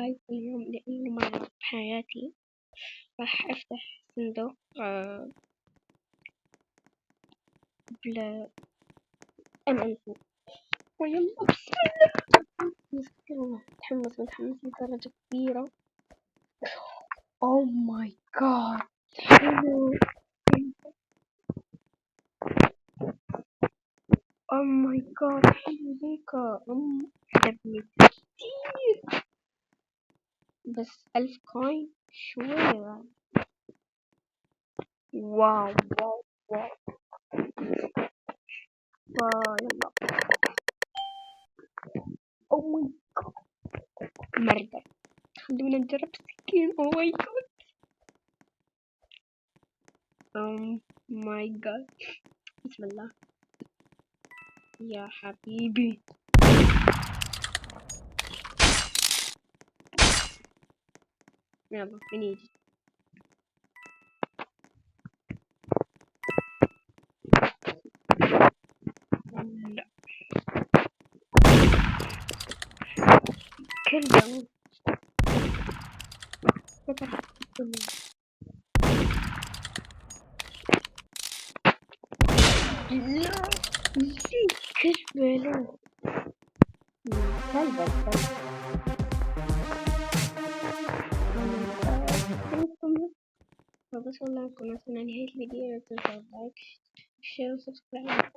هاي اليوم لأول مرة بحياتي راح أفتح صندوق بلا MLP. ويلا بسم الله. متحمس لدرجة كبيرة. Oh my god حلو. Oh my god حلو ذيكا. عجبني كتير. بس 1000 كوين شوية. واو واو واو. يلا. Oh my god مردة. خلونا نجرب سكين. Oh my god. Oh my god. بسم الله يا حبيبي. يلا بنيجي. لا كل يوم لا زي كربلة. كلبة بس والله كنا وصلنا لنهاية الفيديو. لا تنسوا اللايك شير وسبسكرايب.